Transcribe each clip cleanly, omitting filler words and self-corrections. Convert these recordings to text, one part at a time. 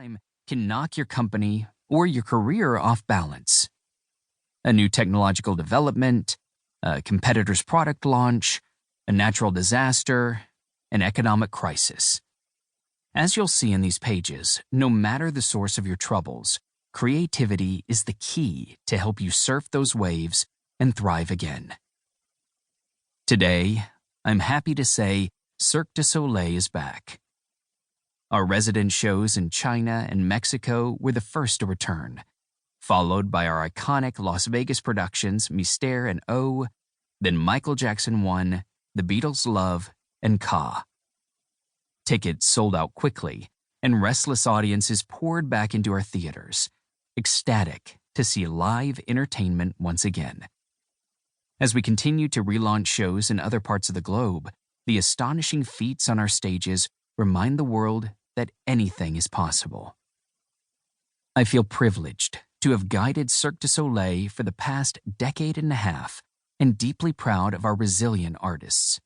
time can knock your company or your career off balance. A new technological development, a competitor's product launch, a natural disaster, an economic crisis. As you'll see in these pages, no matter the source of your troubles, creativity is the key to help you surf those waves and thrive again. Today, I'm happy to say Cirque du Soleil is back. Our resident shows in China and Mexico were the first to return, followed by our iconic Las Vegas productions Mystère and O, then Michael Jackson 1, The Beatles' Love, and Ka. Tickets sold out quickly, and restless audiences poured back into our theaters, ecstatic to see live entertainment once again. As we continue to relaunch shows in other parts of the globe, the astonishing feats on our stages remind the world that anything is possible. I feel privileged to have guided Cirque du Soleil for the past decade and a half and deeply proud of our resilient artists.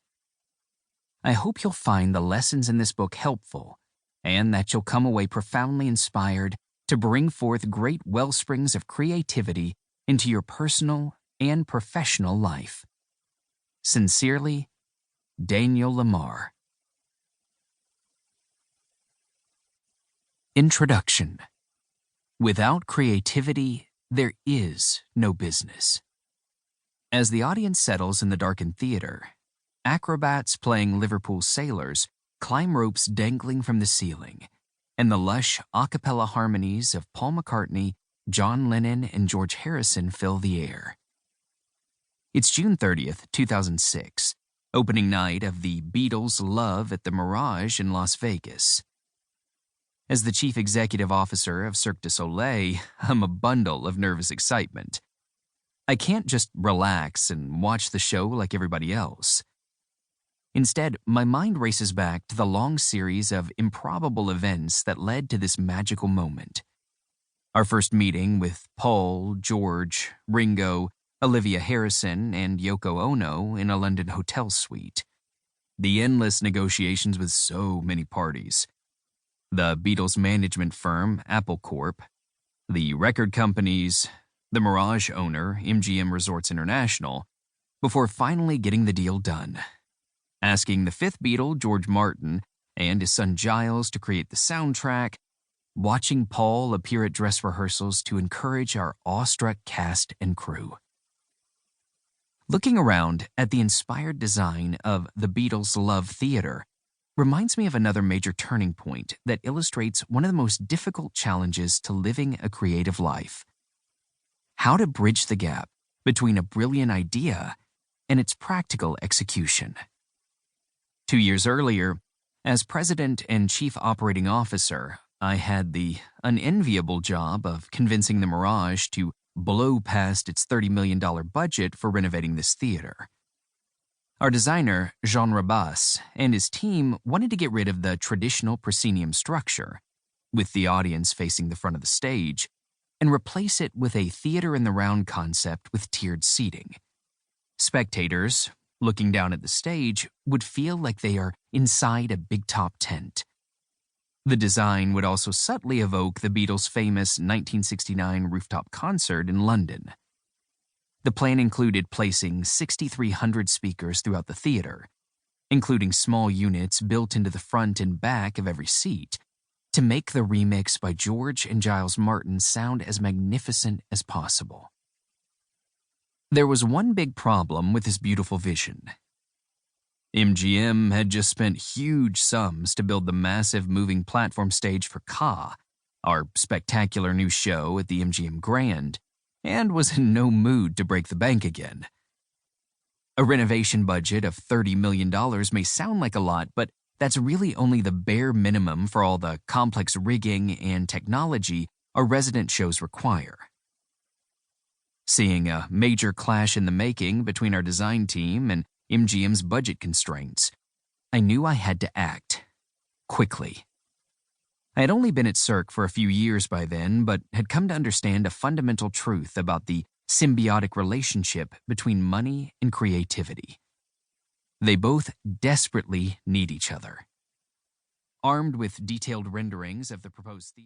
I hope you'll find the lessons in this book helpful and that you'll come away profoundly inspired to bring forth great wellsprings of creativity into your personal and professional life. Sincerely, Daniel Lamarre. Introduction. Without creativity, there is no business. As the audience settles in the darkened theater, acrobats playing Liverpool sailors climb ropes dangling from the ceiling, and the lush a cappella harmonies of Paul McCartney, John Lennon, and George Harrison fill the air. It's June 30th, 2006, opening night of the Beatles' Love at the Mirage in Las Vegas. As the chief executive officer of Cirque du Soleil, I'm a bundle of nervous excitement. I can't just relax and watch the show like everybody else. Instead, my mind races back to the long series of improbable events that led to this magical moment. Our first meeting with Paul, George, Ringo, Olivia Harrison, and Yoko Ono in a London hotel suite. The endless negotiations with so many parties. The Beatles' management firm, Apple Corp., the record companies, the Mirage owner, MGM Resorts International, before finally getting the deal done. Asking the fifth Beatle, George Martin, and his son Giles to create the soundtrack, watching Paul appear at dress rehearsals to encourage our awestruck cast and crew. Looking around at the inspired design of the Beatles' Love Theater reminds me of another major turning point that illustrates one of the most difficult challenges to living a creative life. How to bridge the gap between a brilliant idea and its practical execution. 2 years earlier, as president and chief operating officer, I had the unenviable job of convincing the Mirage to blow past its $30 million budget for renovating this theater. Our designer, Jean Rabas, and his team wanted to get rid of the traditional proscenium structure, with the audience facing the front of the stage, and replace it with a theater-in-the-round concept with tiered seating. Spectators, looking down at the stage, would feel like they are inside a big top tent. The design would also subtly evoke the Beatles' famous 1969 rooftop concert in London. The plan included placing 6,300 speakers throughout the theater, including small units built into the front and back of every seat, to make the remix by George and Giles Martin sound as magnificent as possible. There was one big problem with this beautiful vision. MGM had just spent huge sums to build the massive moving platform stage for Ka, our spectacular new show at the MGM Grand, and was in no mood to break the bank again. A renovation budget of $30 million may sound like a lot, but that's really only the bare minimum for all the complex rigging and technology our resident shows require. Seeing a major clash in the making between our design team and MGM's budget constraints, I knew I had to act quickly. I had only been at Cirque for a few years by then, but had come to understand a fundamental truth about the symbiotic relationship between money and creativity. They both desperately need each other. Armed with detailed renderings of the proposed theater,